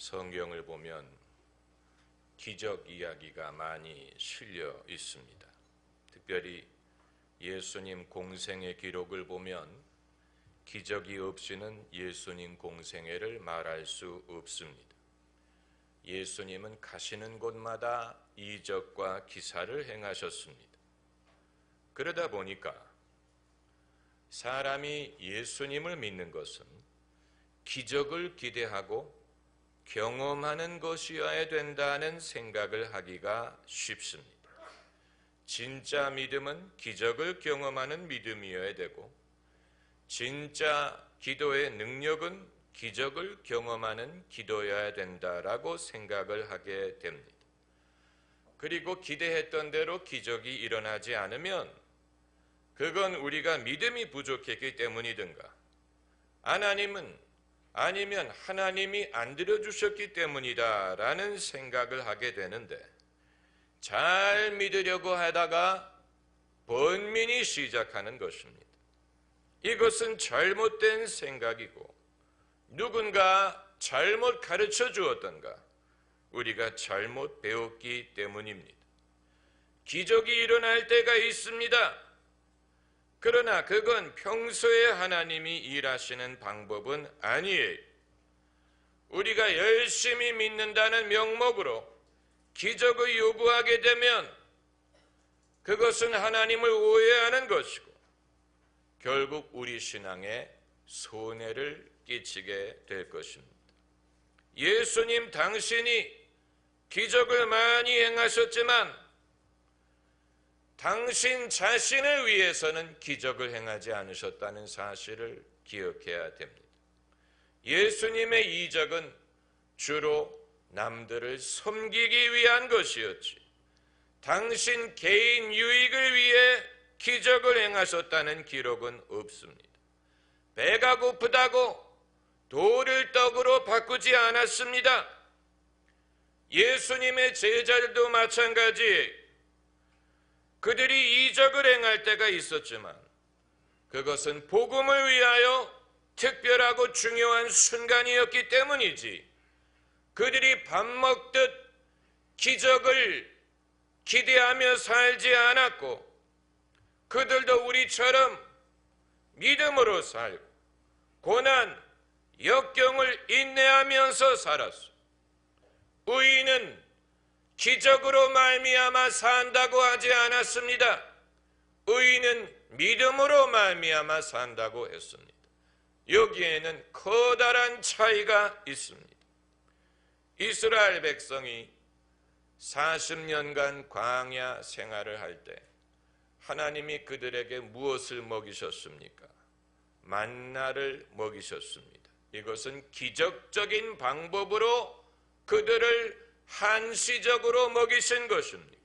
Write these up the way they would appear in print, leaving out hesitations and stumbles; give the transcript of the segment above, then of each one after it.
성경을 보면 기적 이야기가 많이 실려 있습니다. 특별히 예수님 공생의 기록을 보면 기적이 없이는 예수님 공생애를 말할 수 없습니다. 예수님은 가시는 곳마다 이적과 기사를 행하셨습니다. 그러다 보니까 사람이 예수님을 믿는 것은 기적을 기대하고 경험하는 것이어야 된다는 생각을 하기가 쉽습니다. 진짜 믿음은 기적을 경험하는 믿음이어야 되고, 진짜 기도의 능력은 기적을 경험하는 기도여야 된다라고 생각을 하게 됩니다. 그리고 기대했던 대로 기적이 일어나지 않으면 그건 우리가 믿음이 부족했기 때문이든가, 아니면 하나님이 안 들어주셨기 때문이다라는 생각을 하게 되는데, 잘 믿으려고 하다가 번민이 시작하는 것입니다. 이것은 잘못된 생각이고 누군가 잘못 가르쳐 주었던가 우리가 잘못 배웠기 때문입니다. 기적이 일어날 때가 있습니다. 그러나 그건 평소에 하나님이 일하시는 방법은 아니에요. 우리가 열심히 믿는다는 명목으로 기적을 요구하게 되면 그것은 하나님을 오해하는 것이고 결국 우리 신앙에 손해를 끼치게 될 것입니다. 예수님 당신이 기적을 많이 행하셨지만 당신 자신을 위해서는 기적을 행하지 않으셨다는 사실을 기억해야 됩니다. 예수님의 이적은 주로 남들을 섬기기 위한 것이었지, 당신 개인 유익을 위해 기적을 행하셨다는 기록은 없습니다. 배가 고프다고 돌을 떡으로 바꾸지 않았습니다. 예수님의 제자들도 마찬가지예요. 그들이 이적을 행할 때가 있었지만 그것은 복음을 위하여 특별하고 중요한 순간이었기 때문이지, 그들이 밥 먹듯 기적을 기대하며 살지 않았고, 그들도 우리처럼 믿음으로 살고 고난, 역경을 인내하면서 살았어. 의인은 기적으로 말미암아 산다고 하지 않았습니다. 의인은 믿음으로 말미암아 산다고 했습니다. 여기에는 커다란 차이가 있습니다. 이스라엘 백성이 40년간 광야 생활을 할 때 하나님이 그들에게 무엇을 먹이셨습니까? 만나를 먹이셨습니다. 이것은 기적적인 방법으로 그들을 한시적으로 먹이신 것입니다.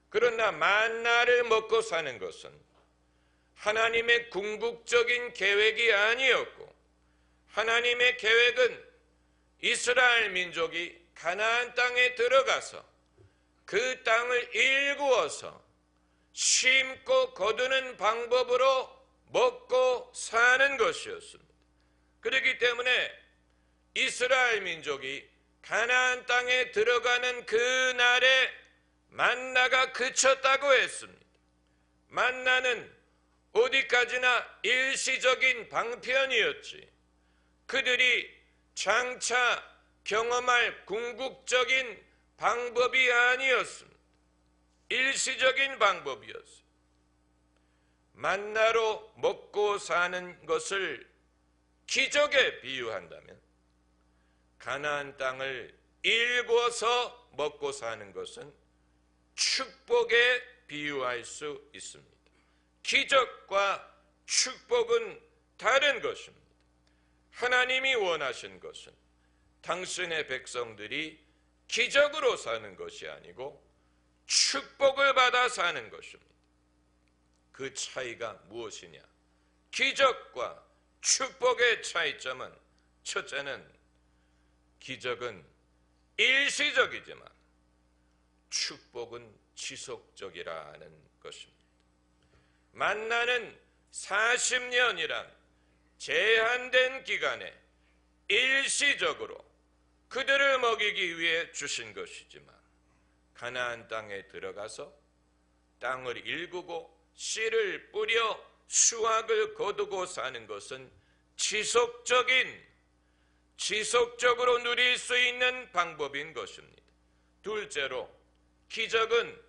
그러나 만나를 먹고 사는 것은 하나님의 궁극적인 계획이 아니었고, 하나님의 계획은 이스라엘 민족이 가나안 땅에 들어가서 그 땅을 일구어서 심고 거두는 방법으로 먹고 사는 것이었습니다. 그렇기 때문에 이스라엘 민족이 가나안 땅에 들어가는 그 날에 만나가 그쳤다고 했습니다. 만나는 어디까지나 일시적인 방편이었지, 그들이 장차 경험할 궁극적인 방법이 아니었습니다. 일시적인 방법이었어요. 만나로 먹고 사는 것을 기적에 비유한다면 가나안 땅을 일궈서 먹고 사는 것은 축복에 비유할 수 있습니다. 기적과 축복은 다른 것입니다. 하나님이 원하신 것은 당신의 백성들이 기적으로 사는 것이 아니고 축복을 받아 사는 것입니다. 그 차이가 무엇이냐? 기적과 축복의 차이점은, 첫째는 기적은 일시적이지만 축복은 지속적이라는 것입니다. 만나는 40년이란 제한된 기간에 일시적으로 그들을 먹이기 위해 주신 것이지만 가나안 땅에 들어가서 땅을 일구고 씨를 뿌려 수확을 거두고 사는 것은 지속적으로 누릴 수 있는 방법인 것입니다. 둘째로, 기적은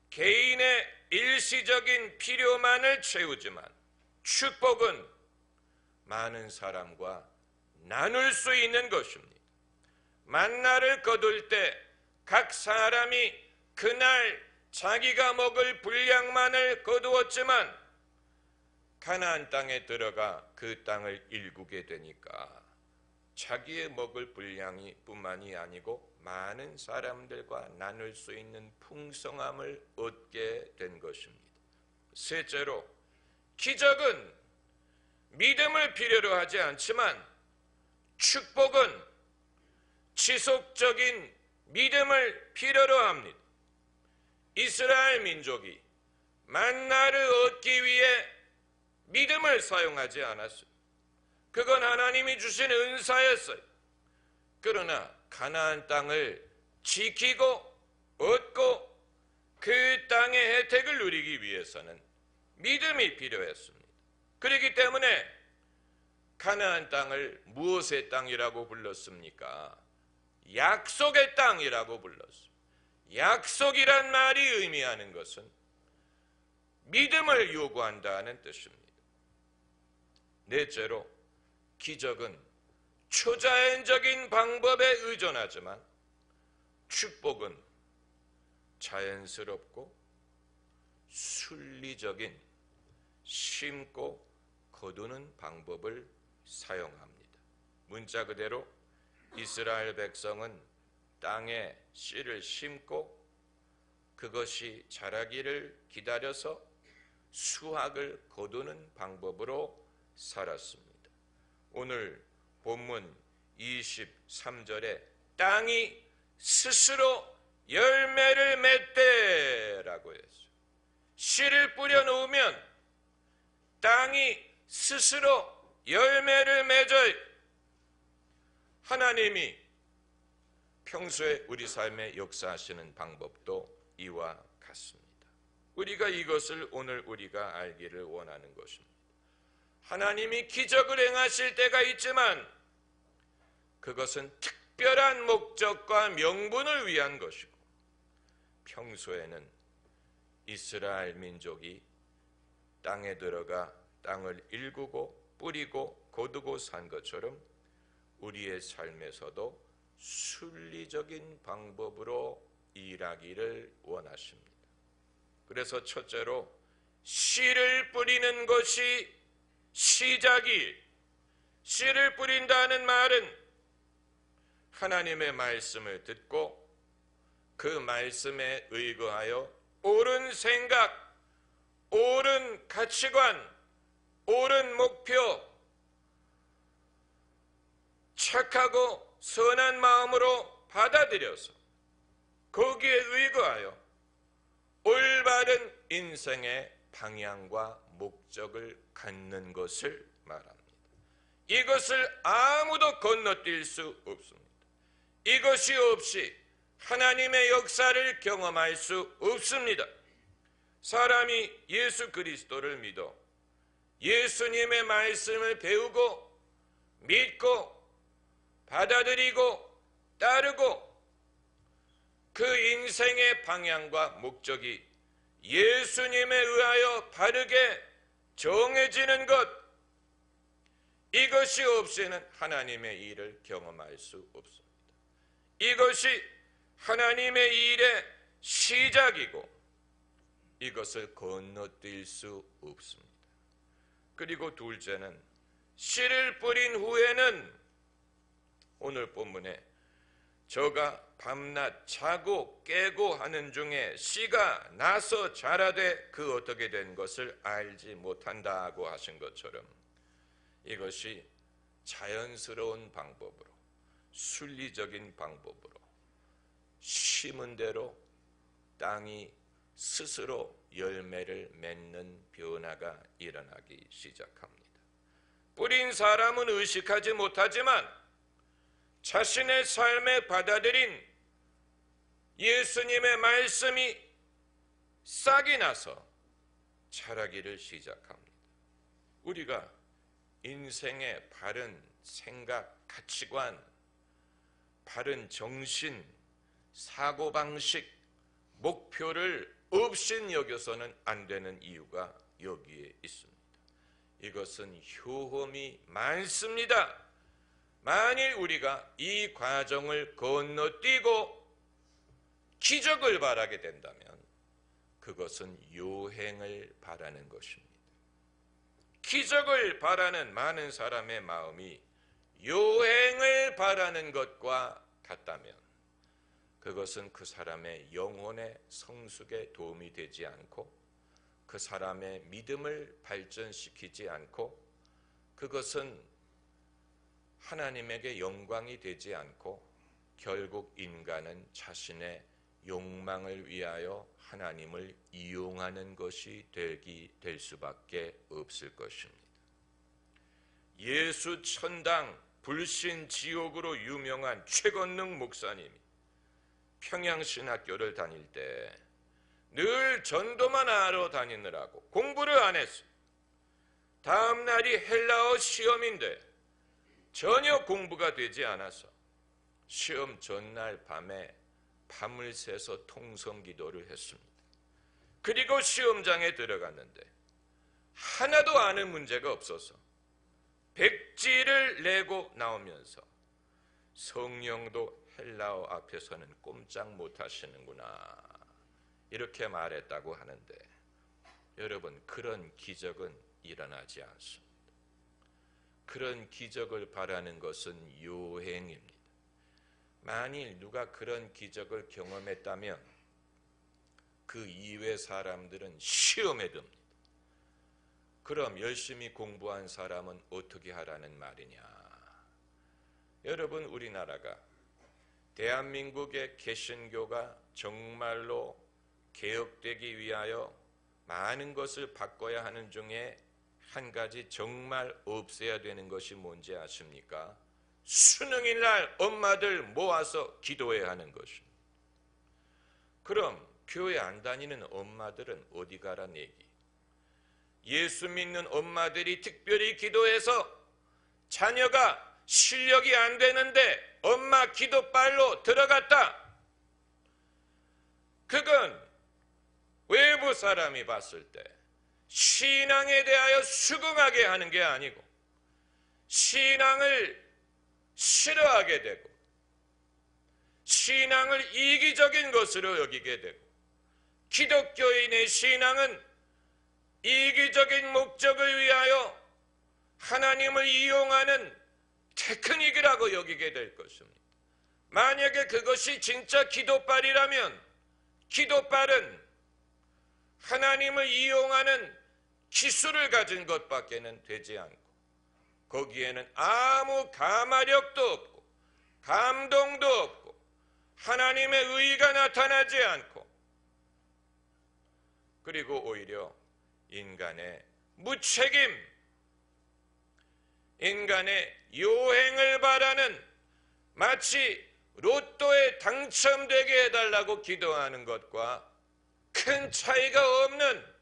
개인의 일시적인 필요만을 채우지만 축복은 많은 사람과 나눌 수 있는 것입니다. 만나를 거둘 때 각 사람이 그날 자기가 먹을 분량만을 거두었지만 가나안 땅에 들어가 그 땅을 일구게 되니까 자기의 먹을 분량이 뿐만이 아니고 많은 사람들과 나눌 수 있는 풍성함을 얻게 된 것입니다. 셋째로, 기적은 믿음을 필요로 하지 않지만 축복은 지속적인 믿음을 필요로 합니다. 이스라엘 민족이 만나를 얻기 위해 믿음을 사용하지 않았어요. 그건 하나님이 주신 은사였어요. 그러나 가나안 땅을 지키고 얻고 그 땅의 혜택을 누리기 위해서는 믿음이 필요했습니다. 그렇기 때문에 가나안 땅을 무엇의 땅이라고 불렀습니까? 약속의 땅이라고 불렀습니다. 약속이란 말이 의미하는 것은 믿음을 요구한다는 뜻입니다. 넷째로, 기적은 초자연적인 방법에 의존하지만 축복은 자연스럽고 순리적인 심고 거두는 방법을 사용합니다. 문자 그대로 이스라엘 백성은 땅에 씨를 심고 그것이 자라기를 기다려서 수확을 거두는 방법으로 살았습니다. 오늘 본문 23절에 땅이 스스로 열매를 맺대라고 했어요. 씨를 뿌려 놓으면 땅이 스스로 열매를 맺어요. 하나님이 평소에 우리 삶에 역사하시는 방법도 이와 같습니다. 우리가 이것을 오늘 우리가 알기를 원하는 것입니다. 하나님이 기적을 행하실 때가 있지만 그것은 특별한 목적과 명분을 위한 것이고 평소에는 이스라엘 민족이 땅에 들어가 땅을 일구고 뿌리고 거두고 산 것처럼 우리의 삶에서도 순리적인 방법으로 일하기를 원하십니다. 그래서 첫째로 씨를 뿌리는 것이 시작이, 씨를 뿌린다는 말은 하나님의 말씀을 듣고 그 말씀에 의거하여 옳은 생각, 옳은 가치관, 옳은 목표, 착하고 선한 마음으로 받아들여서 거기에 의거하여 올바른 인생의 방향과 목적을 갖는 것을 말합니다. 이것을 아무도 건너뛸 수 없습니다. 이것이 없이 하나님의 역사를 경험할 수 없습니다. 사람이 예수 그리스도를 믿어 예수님의 말씀을 배우고 믿고 받아들이고 따르고 그 인생의 방향과 목적이 예수님에 의하여 바르게 정해지는 것, 이것이 없이는 하나님의 일을 경험할 수 없습니다. 이것이 하나님의 일의 시작이고 이것을 건너뛸 수 없습니다. 그리고 둘째는 씨를 뿌린 후에는 오늘 본문에 저가 밤낮 자고 깨고 하는 중에 씨가 나서 자라되 그 어떻게 된 것을 알지 못한다고 하신 것처럼 이것이 자연스러운 방법으로 순리적인 방법으로 심은 대로 땅이 스스로 열매를 맺는 변화가 일어나기 시작합니다. 뿌린 사람은 의식하지 못하지만 자신의 삶에 받아들인 예수님의 말씀이 싹이 나서 자라기를 시작합니다. 우리가 인생의 바른 생각, 가치관, 바른 정신, 사고방식, 목표를 업신여겨서는 안 되는 이유가 여기에 있습니다. 이것은 효험이 많습니다. 만일 우리가 이 과정을 건너뛰고 기적을 바라게 된다면 그것은 요행을 바라는 것입니다. 기적을 바라는 많은 사람의 마음이 요행을 바라는 것과 같다면 그것은 그 사람의 영혼의 성숙에 도움이 되지 않고 그 사람의 믿음을 발전시키지 않고 그것은 하나님에게 영광이 되지 않고 결국 인간은 자신의 욕망을 위하여 하나님을 이용하는 것이 될 수밖에 없을 것입니다. 예수 천당 불신 지옥으로 유명한 최건능 목사님이 평양신학교를 다닐 때 늘 전도만 하러 다니느라고 공부를 안 했어요. 다음 날이 헬라어 시험인데 전혀 공부가 되지 않아서 시험 전날 밤에 밤을 새서 통성기도를 했습니다. 그리고 시험장에 들어갔는데 하나도 아는 문제가 없어서 백지를 내고 나오면서 성령도 헬라어 앞에서는 꼼짝 못하시는구나 이렇게 말했다고 하는데 여러분 그런 기적은 일어나지 않습니다. 그런 기적을 바라는 것은 요행입니다. 만일 누가 그런 기적을 경험했다면 그 이외 사람들은 시험에 듭니다. 그럼 열심히 공부한 사람은 어떻게 하라는 말이냐? 여러분 우리나라가 대한민국의 개신교가 정말로 개혁되기 위하여 많은 것을 바꿔야 하는 중에 한 가지 정말 없애야 되는 것이 뭔지 아십니까? 수능일 날 엄마들 모아서 기도해야 하는 것입니다. 그럼 교회 안 다니는 엄마들은 어디 가란 얘기? 예수 믿는 엄마들이 특별히 기도해서 자녀가 실력이 안 되는데 엄마 기도빨로 들어갔다. 그건 외부 사람이 봤을 때 신앙에 대하여 수긍하게 하는 게 아니고 신앙을 싫어하게 되고 신앙을 이기적인 것으로 여기게 되고 기독교인의 신앙은 이기적인 목적을 위하여 하나님을 이용하는 테크닉이라고 여기게 될 것입니다. 만약에 그것이 진짜 기도빨이라면 기도빨은 하나님을 이용하는 기술을 가진 것밖에는 되지 않고 거기에는 아무 가마력도 없고 감동도 없고 하나님의 의가 나타나지 않고 그리고 오히려 인간의 무책임, 인간의 요행을 바라는 마치 로또에 당첨되게 해달라고 기도하는 것과 큰 차이가 없는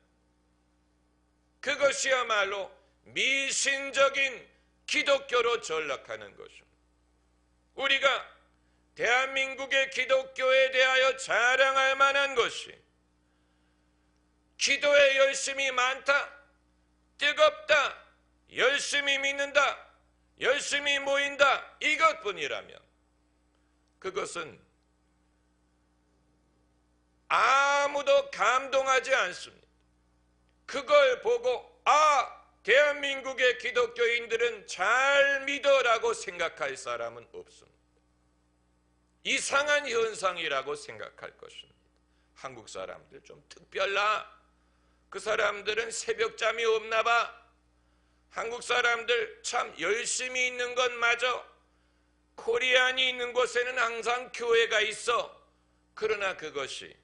그것이야말로 미신적인 기독교로 전락하는 것입니다. 우리가 대한민국의 기독교에 대하여 자랑할 만한 것이 기도에 열심이 많다, 뜨겁다, 열심히 믿는다, 열심히 모인다 이것뿐이라면 그것은 아무도 감동하지 않습니다. 그걸 보고 대한민국의 기독교인들은 잘 믿어라고 생각할 사람은 없습니다. 이상한 현상이라고 생각할 것입니다. 한국 사람들 좀 특별나? 그 사람들은 새벽잠이 없나 봐. 한국 사람들 참 열심히 있는 건 맞아. 코리안이 있는 곳에는 항상 교회가 있어. 그러나 그것이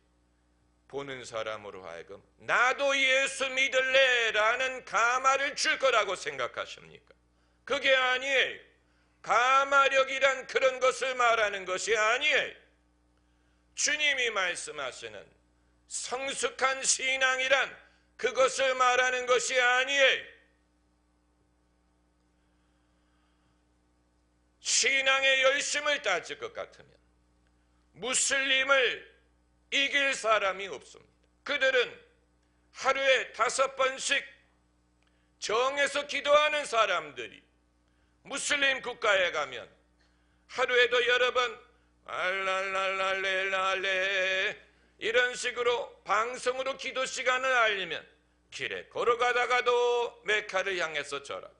보는 사람으로 하여금 나도 예수 믿을래 라는 가마를 줄 거라고 생각하십니까? 그게 아니에요. 가마 사력이란 그런 것을 말하는 것이 아니에요. 주님이 말씀하시는 성숙한 신앙이란 그것을 말하는 것이 아니에요. 신앙의 열심을 따질 것 같으면 무슬림을 이길 사람이 없습니다. 그들은 하루에 5번씩 정해서 기도하는 사람들이 무슬림 국가에 가면 하루에도 여러 번 알랄랄랄레랄레 이런 식으로 방송으로 기도 시간을 알리면 길에 걸어가다가도 메카를 향해서 절하고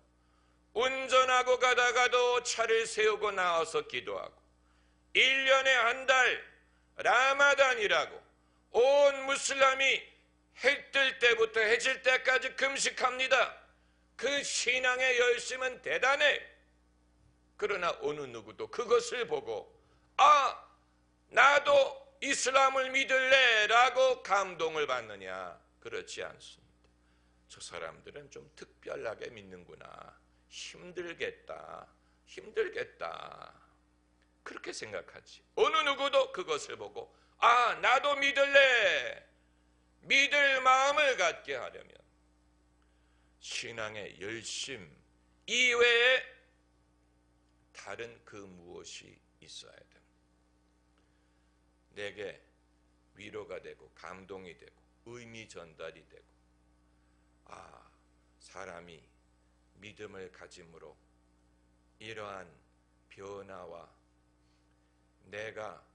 운전하고 가다가도 차를 세우고 나와서 기도하고 1년에 한 달 라마단이라고 온 무슬림이 해 뜰 때부터 해질 때까지 금식합니다. 그 신앙의 열심은 대단해. 그러나 어느 누구도 그것을 보고 나도 이슬람을 믿을래 라고 감동을 받느냐? 그렇지 않습니다. 저 사람들은 좀 특별하게 믿는구나. 힘들겠다. 그렇게 생각하지. 어느 누구도 그것을 보고 나도 믿을래. 믿을 마음을 갖게 하려면 신앙의 열심 이외에 다른 그 무엇이 있어야 됩니다. 내게 위로가 되고 감동이 되고 의미 전달이 되고 사람이 믿음을 가짐으로 이러한 변화와 내가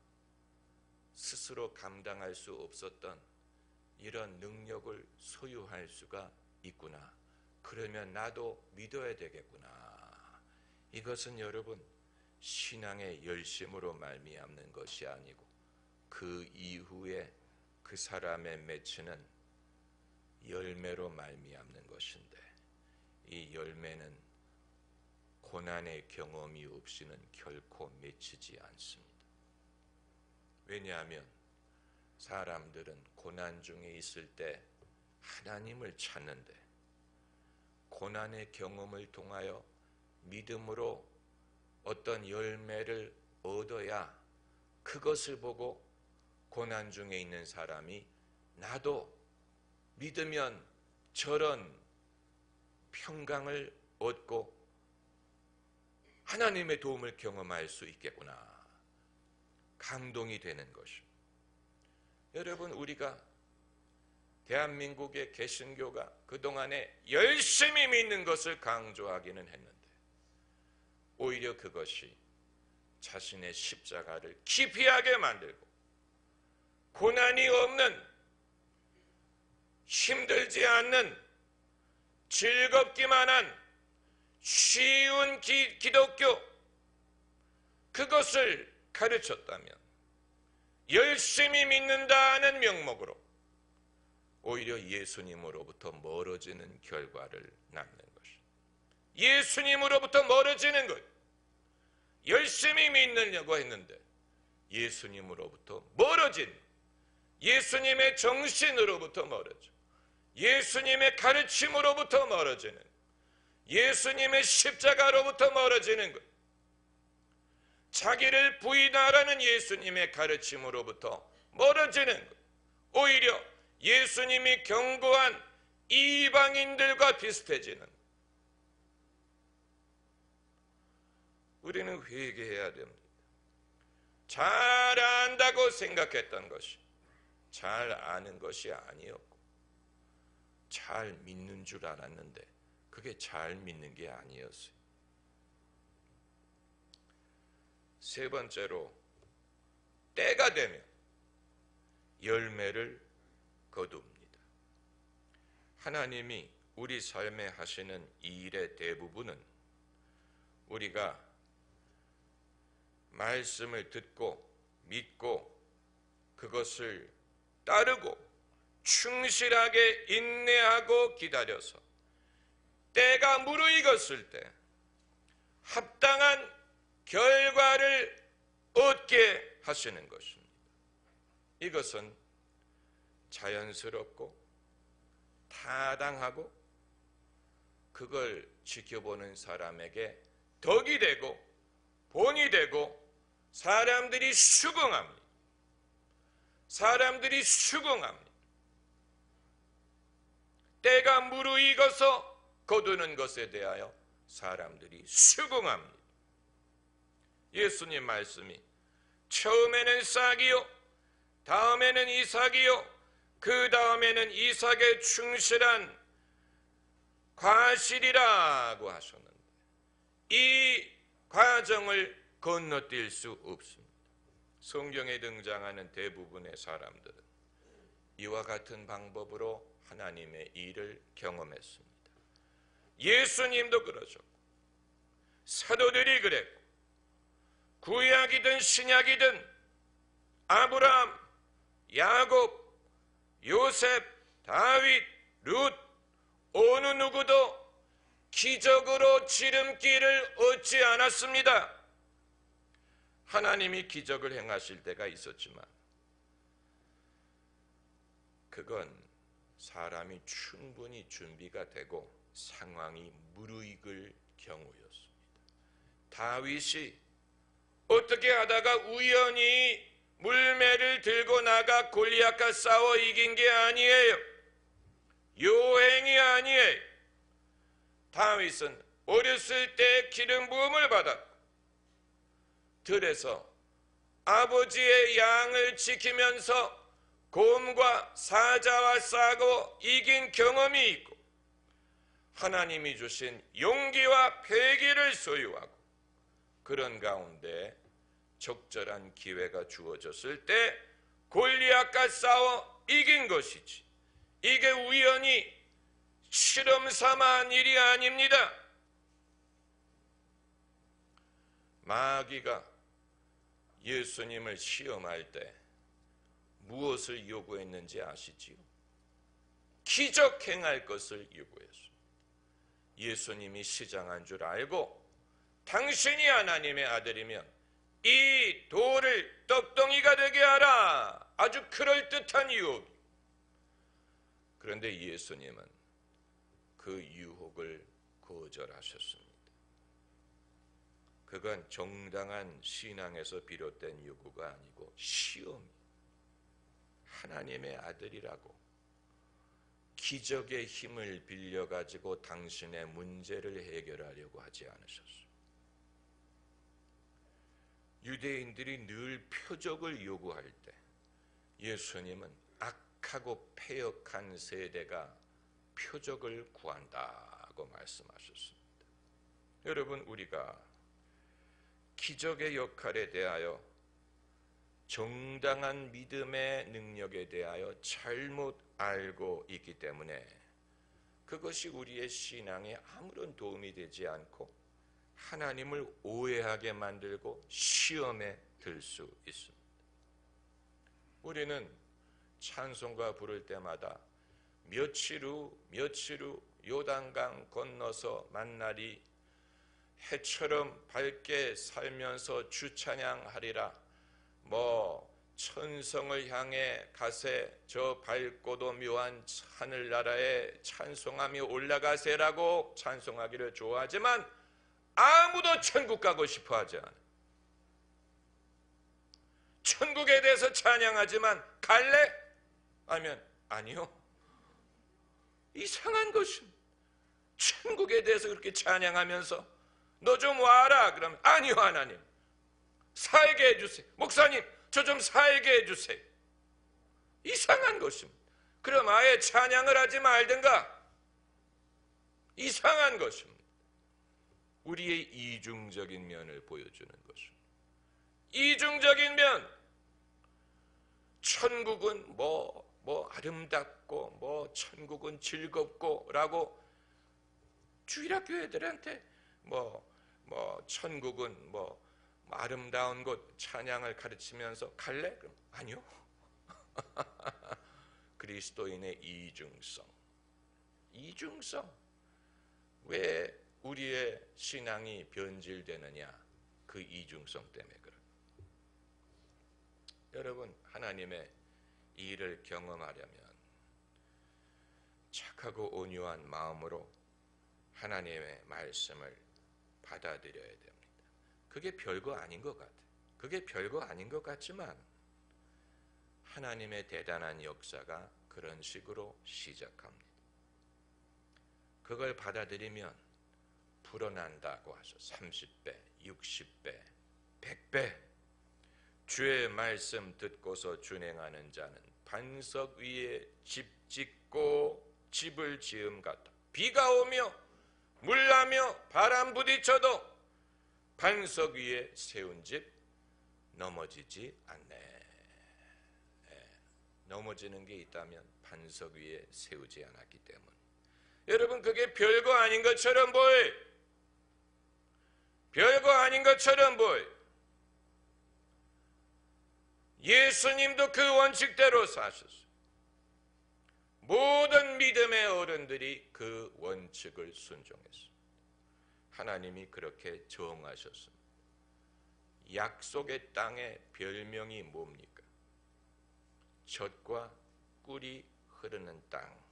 스스로 감당할 수 없었던 이런 능력을 소유할 수가 있구나. 그러면 나도 믿어야 되겠구나. 이것은 여러분 신앙의 열심으로 말미암는 것이 아니고 그 이후에 그 사람의 맺히는 열매로 말미암는 것인데 이 열매는 고난의 경험이 없이는 결코 맺히지 않습니다. 왜냐하면 사람들은 고난 중에 있을 때 하나님을 찾는데 고난의 경험을 통하여 믿음으로 어떤 열매를 얻어야 그것을 보고 고난 중에 있는 사람이 나도 믿으면 저런 평강을 얻고 하나님의 도움을 경험할 수 있겠구나. 감동이 되는 것입니다. 여러분 우리가 대한민국의 개신교가 그동안에 열심히 믿는 것을 강조하기는 했는데 오히려 그것이 자신의 십자가를 기피하게 만들고 고난이 없는 힘들지 않는 즐겁기만 한 쉬운 기독교 그것을 가르쳤다면 열심히 믿는다는 명목으로 오히려 예수님으로부터 멀어지는 결과를 낳는 것입니다. 예수님으로부터 멀어지는 것. 열심히 믿으려고 했는데 예수님으로부터 멀어진 예수님의 정신으로부터 멀어져 예수님의 가르침으로부터 멀어지는 예수님의 십자가로부터 멀어지는 것. 자기를 부인하라는 예수님의 가르침으로부터 멀어지는 것. 오히려 예수님이 경고한 이방인들과 비슷해지는 것. 우리는 회개해야 됩니다. 잘 안다고 생각했던 것이 잘 아는 것이 아니었고 잘 믿는 줄 알았는데 그게 잘 믿는 게 아니었어요. 세 번째로 때가 되면 열매를 거둡니다. 하나님이 우리 삶에 하시는 이 일의 대부분은 우리가 말씀을 듣고 믿고 그것을 따르고 충실하게 인내하고 기다려서 때가 무르익었을 때 합당한 결과를 얻게 하시는 것입니다. 이것은 자연스럽고 타당하고 그걸 지켜보는 사람에게 덕이 되고 본이 되고 사람들이 수긍합니다. 사람들이 수긍합니다. 때가 무르익어서 거두는 것에 대하여 사람들이 수긍합니다. 예수님 말씀이 처음에는 싹이요, 다음에는 이삭이요, 그 다음에는 이삭의 충실한 과실이라고 하셨는데, 이 과정을 건너뛸 수 없습니다. 성경에 등장하는 대부분의 사람들은 이와 같은 방법으로 하나님의 일을 경험했습니다. 예수님도 그러셨고, 사도들이 그랬고, 구약이든 신약이든 아브라함, 야곱, 요셉, 다윗, 룻, 어느 누구도 기적으로 지름길을 얻지 않았습니다. 하나님이 기적을 행하실 때가 있었지만 그건 사람이 충분히 준비가 되고 상황이 무르익을 경우였습니다. 다윗이 어떻게 하다가 우연히 물매를 들고 나가 골리앗과 싸워 이긴 게 아니에요. 요행이 아니에요. 다윗은 어렸을 때 기름 부음을 받았고 들에서 아버지의 양을 지키면서 곰과 사자와 싸고 이긴 경험이 있고 하나님이 주신 용기와 패기를 소유하고 그런 가운데 적절한 기회가 주어졌을 때 골리앗과 싸워 이긴 것이지, 이게 우연히 실험 삼아한 일이 아닙니다. 마귀가 예수님을 시험할 때 무엇을 요구했는지 아시지요? 기적 행할 것을 요구했습니다. 예수님이 시장한 줄 알고 당신이 하나님의 아들이면 이 돌을 떡덩이가 되게 하라. 아주 그럴듯한 유혹. 그런데 예수님은 그 유혹을 거절하셨습니다. 그건 정당한 신앙에서 비롯된 요구가 아니고 시험이, 하나님의 아들이라고 기적의 힘을 빌려가지고 당신의 문제를 해결하려고 하지 않으셨습니다. 유대인들이 늘 표적을 요구할 때 예수님은 악하고 패역한 세대가 표적을 구한다고 말씀하셨습니다. 여러분, 우리가 기적의 역할에 대하여 정당한 믿음의 능력에 대하여 잘못 알고 있기 때문에 그것이 우리의 신앙에 아무런 도움이 되지 않고 하나님을 오해하게 만들고 시험에 들 수 있습니다. 우리는 찬송가 부를 때마다 며칠 후 요단강 건너서 만나리, 해처럼 밝게 살면서 주 찬양하리라, 천성을 향해 가세, 저 밝고도 묘한 하늘나라에 찬송하며 올라가세라고 찬송하기를 좋아하지만 아무도 천국 가고 싶어 하지 않아요. 천국에 대해서 찬양하지만 갈래? 아니면 아니요. 이상한 것입니다. 천국에 대해서 그렇게 찬양하면서 너 좀 와라 그러면 아니요, 하나님 살게 해주세요. 목사님 저 좀 살게 해주세요. 이상한 것입니다. 그럼 아예 찬양을 하지 말든가. 이상한 것입니다. 우리의 이중적인 면을 보여주는 것입니다. 이중적인 면, 천국은 아름답고 천국은 즐겁고 라고 주일학교 애들한테 천국은 아름다운 곳 찬양을 가르치면서 갈래? 그럼 아니요. 그리스도인의 이중성. 왜 우리의 신앙이 변질되느냐? 그 이중성 때문에 그래요. 여러분, 하나님의 일을 경험하려면 착하고 온유한 마음으로 하나님의 말씀을 받아들여야 됩니다. 그게 별거 아닌 것 같아요. 그게 별거 아닌 것 같지만 하나님의 대단한 역사가 그런 식으로 시작합니다. 그걸 받아들이면 불어난다고 하셔. 30배, 60배, 100배. 주의 말씀 듣고서 준행하는 자는 반석 위에 집 짓고 집을 지음 같다. 비가 오며 물 나며 바람 부딪혀도 반석 위에 세운 집 넘어지지 않네. 넘어지는 게 있다면 반석 위에 세우지 않았기 때문. 여러분, 그게 별거 아닌 것처럼 보여. 별거 아닌 것처럼 보여. 예수님도 그 원칙대로 사셨어요. 모든 믿음의 어른들이 그 원칙을 순종했어요. 하나님이 그렇게 정하셨습니다. 약속의 땅의 별명이 뭡니까? 젖과 꿀이 흐르는 땅.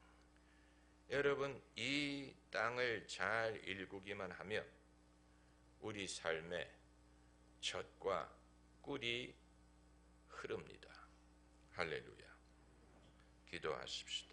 여러분, 이 땅을 잘 일구기만 하면 우리 삶에 젖과 꿀이 흐릅니다. 할렐루야. 기도하십시다.